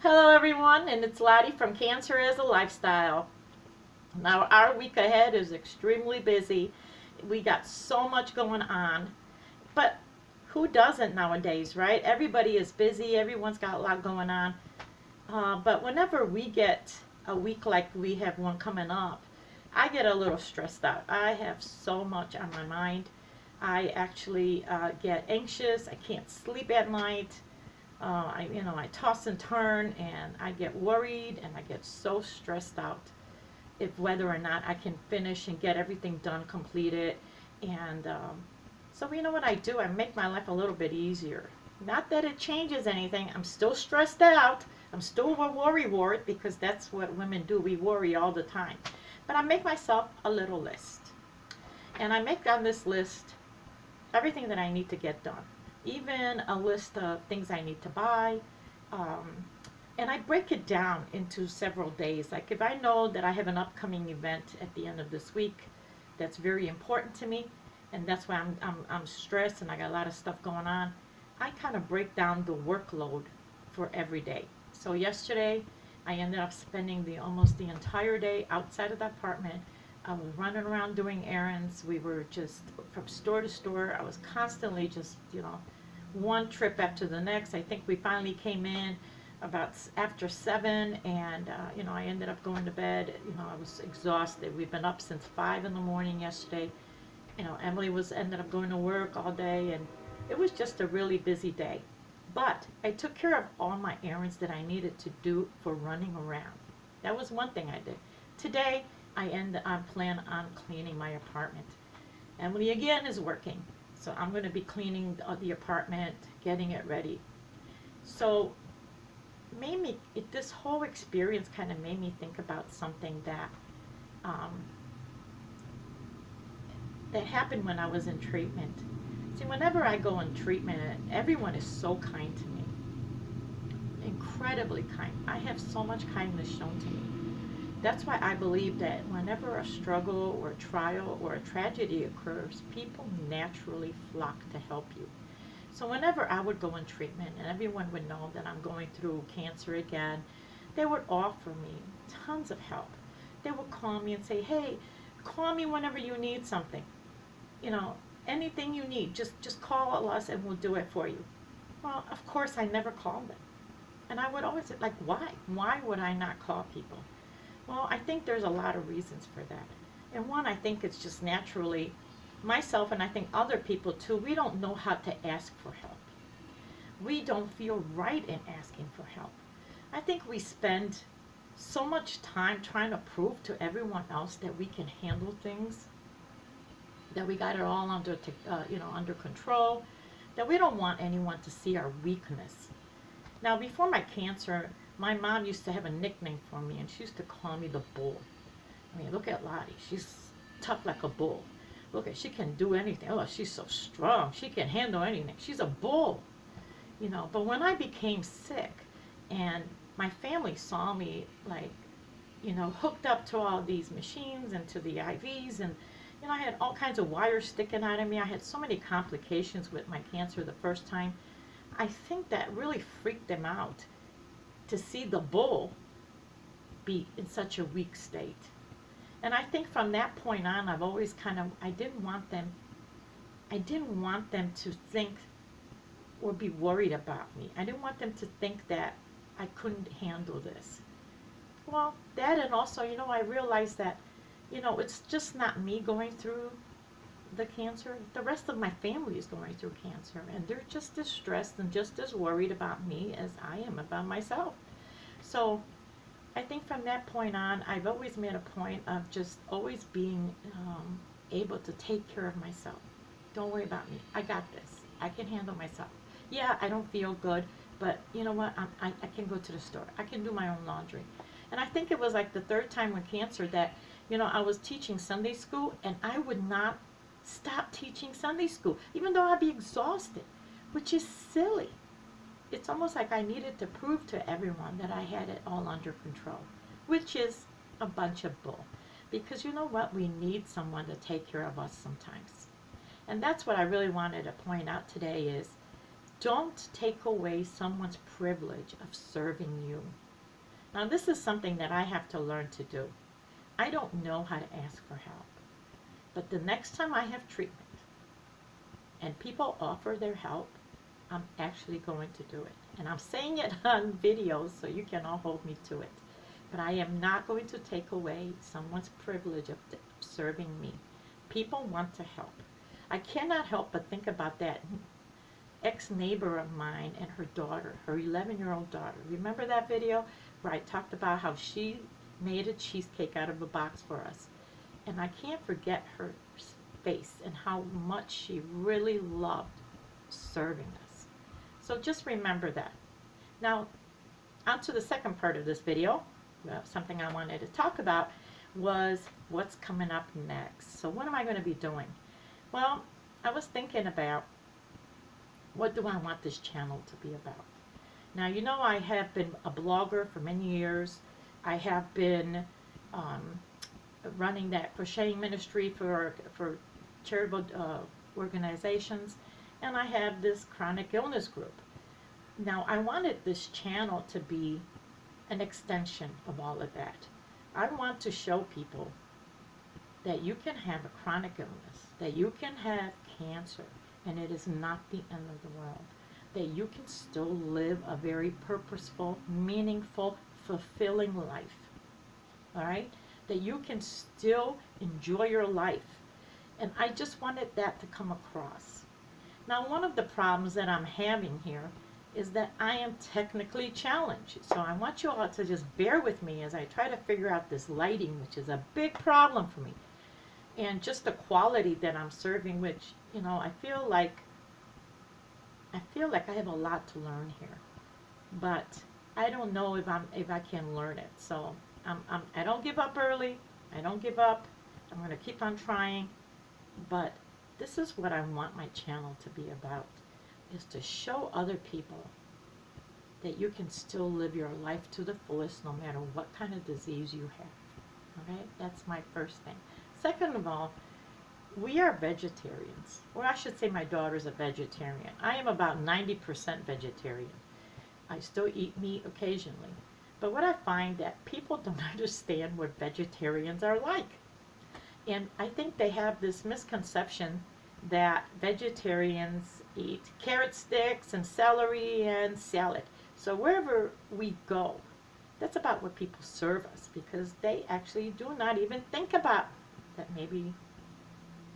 Hello everyone, and it's Lottie from Cancer as a Lifestyle. Now our week ahead is extremely busy. We got so much going on, but who doesn't nowadays, right? Everybody is busy, everyone's got a lot going on. But whenever we get a week like we have one coming up, I get a little stressed out. I have so much on my mind. I actually get anxious. I can't sleep at night. I toss and turn, and I get worried, and I get so stressed out if whether or not I can finish and get everything done, completed, and so you know what I do? I make my life a little bit easier. Not that it changes anything. I'm still stressed out. I'm still a worry wart because that's what women do. We worry all the time. But I make myself a little list, and I make on this list everything that I need to get done, even a list of things I need to buy. Um, and I break it down into several days. Like if I know that I have an upcoming event at the end of this week that's very important to me, and that's why I'm stressed and I got a lot of stuff going on, I kind of break down the workload for every day. So yesterday, I ended up spending almost the entire day outside of the apartment. I was running around doing errands. We were just from store to store. I was constantly just, one trip after the next. I think we finally came in about after 7, and I ended up going to bed. I was exhausted. We've been up since 5 in the morning yesterday. Emily was ended up going to work all day, and it was just a really busy day. But I took care of all my errands that I needed to do for running around. That was one thing I did. Today, I plan on cleaning my apartment. Emily again is working, so I'm going to be cleaning the apartment, getting it ready. So this whole experience kind of made me think about something um, that happened when I was in treatment. See, whenever I go in treatment, everyone is so kind to me, incredibly kind. I have so much kindness shown to me. That's why I believe that whenever a struggle or a trial or a tragedy occurs, people naturally flock to help you. So whenever I would go in treatment and everyone would know that I'm going through cancer again, they would offer me tons of help. They would call me and say, hey, call me whenever you need something. You know, anything you need, just call us and we'll do it for you. Well, of course, I never called them. And I would always say, like, why? Why would I not call people? Well, I think there's a lot of reasons for that. And one, I think it's just naturally myself, and I think other people too, we don't know how to ask for help. We don't feel right in asking for help. I think we spend so much time trying to prove to everyone else that we can handle things, that we got it all under control, that we don't want anyone to see our weakness. Now, before my cancer, my mom used to have a nickname for me, and she used to call me the bull. I mean, look at Lottie. She's tough like a bull. Look at, she can do anything. Oh, she's so strong. She can handle anything. She's a bull. But when I became sick and my family saw me like, hooked up to all these machines and to the IVs, and I had all kinds of wires sticking out of me. I had so many complications with my cancer the first time. I think that really freaked them out to see the bull be in such a weak state. And I think from that point on, I've always I didn't want them to think or be worried about me. I didn't want them to think that I couldn't handle this. Well, that, and also, I realized that, it's just not me going through the cancer. The rest of my family is going through cancer, and they're just as stressed and just as worried about me as I am about myself. So I think from that point on, I've always made a point of just always being able to take care of myself. Don't worry about me. I got this. I can handle myself. Yeah, I don't feel good, but you know what? I can go to the store. I can do my own laundry. And I think it was like the third time with cancer that, I was teaching Sunday school, and I would not stop teaching Sunday school, even though I'd be exhausted, which is silly. It's almost like I needed to prove to everyone that I had it all under control, which is a bunch of bull. Because you know what? We need someone to take care of us sometimes. And that's what I really wanted to point out today is Don't take away someone's privilege of serving you. Now, this is something that I have to learn to do. I don't know how to ask for help. But the next time I have treatment and people offer their help, I'm actually going to do it. And I'm saying it on videos so you can all hold me to it. But I am not going to take away someone's privilege of serving me. People want to help. I cannot help but think about that ex-neighbor of mine and her daughter, her 11-year-old daughter. Remember that video where I talked about how she made a cheesecake out of a box for us? And I can't forget her face and how much she really loved serving us. So just remember that. Now, on to the second part of this video. Something I wanted to talk about was what's coming up next. So what am I going to be doing? Well, I was thinking about what do I want this channel to be about. Now, you know, I have been a blogger for many years. I have been running that crocheting ministry for charitable organizations, and I have this chronic illness group. Now, I wanted this channel to be an extension of all of that. I want to show people that you can have a chronic illness, that you can have cancer, and it is not the end of the world, that you can still live a very purposeful, meaningful, fulfilling life, all right? That you can still enjoy your life. And I just wanted that to come across. Now, one of the problems that I'm having here is that I am technically challenged. So I want you all to just bear with me as I try to figure out this lighting, which is a big problem for me. And just the quality that I'm serving, which, you know, I feel like I have a lot to learn here. But I don't know if I can learn it. So I don't give up early. I don't give up. I'm going to keep on trying. But this is what I want my channel to be about, is to show other people that you can still live your life to the fullest no matter what kind of disease you have. Okay? That's my first thing. Second of all, we are vegetarians. Or I should say my daughter's a vegetarian. I am about 90% vegetarian. I still eat meat occasionally. But what I find that people don't understand what vegetarians are like. And I think they have this misconception that vegetarians eat carrot sticks and celery and salad. So wherever we go, that's about what people serve us, because they actually do not even think about that maybe,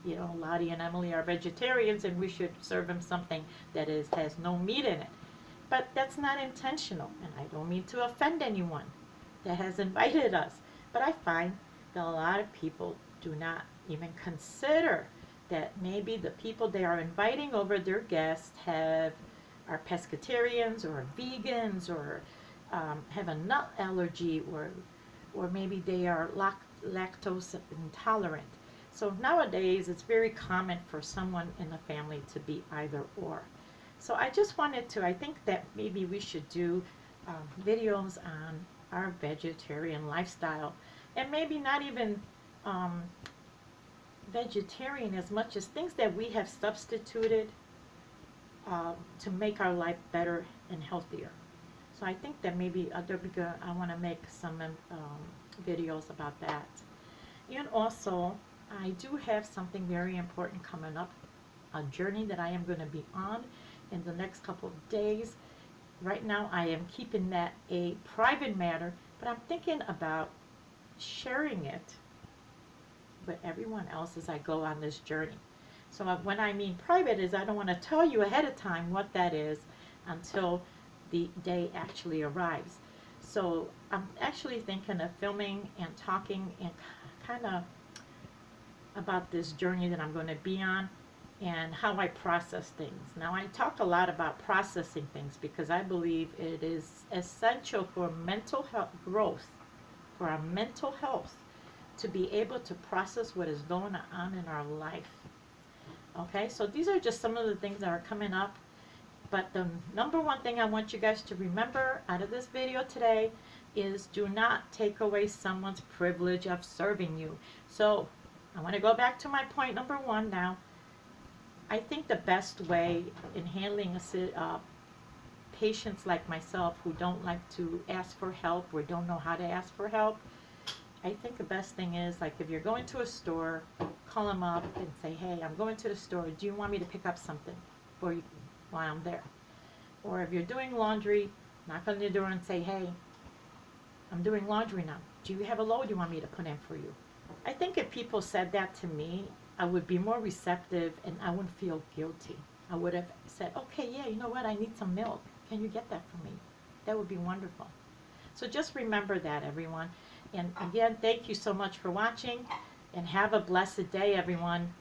you know, Lottie and Emily are vegetarians and we should serve them something that has no meat in it. But that's not intentional, and I don't mean to offend anyone that has invited us. But I find that a lot of people do not even consider that maybe the people they are inviting over, their guests, are pescatarians or vegans or have a nut allergy, or maybe they are lactose intolerant. So nowadays it's very common for someone in the family to be either or. So I just wanted to, I think that maybe we should do videos on our vegetarian lifestyle, and maybe not even vegetarian as much as things that we have substituted to make our life better and healthier. So I think that maybe I want to make some videos about that. And also, I do have something very important coming up, a journey that I am going to be on in the next couple of days. Right now I am keeping that a private matter, but I'm thinking about sharing it with everyone else as I go on this journey. So when I mean private is I don't want to tell you ahead of time what that is until the day actually arrives. So I'm actually thinking of filming and talking and kind of about this journey that I'm going to be on and how I process things. Now, I talk a lot about processing things because I believe it is essential for mental health growth, for our mental health, to be able to process what is going on in our life. Okay, so these are just some of the things that are coming up. But the number one thing I want you guys to remember out of this video today is do not take away someone's privilege of serving you. So I want to go back to my point number one now. I think the best way in handling patients like myself who don't like to ask for help or don't know how to ask for help, I think the best thing is, like, if you're going to a store, call them up and say, hey, I'm going to the store. Do you want me to pick up something for you while I'm there? Or if you're doing laundry, knock on the door and say, hey, I'm doing laundry now. Do you have a load you want me to put in for you? I think if people said that to me, I would be more receptive and I wouldn't feel guilty. I would have said, okay, yeah, you know what? I need some milk. Can you get that for me? That would be wonderful. So just remember that, everyone. And again, thank you so much for watching, and have a blessed day, everyone.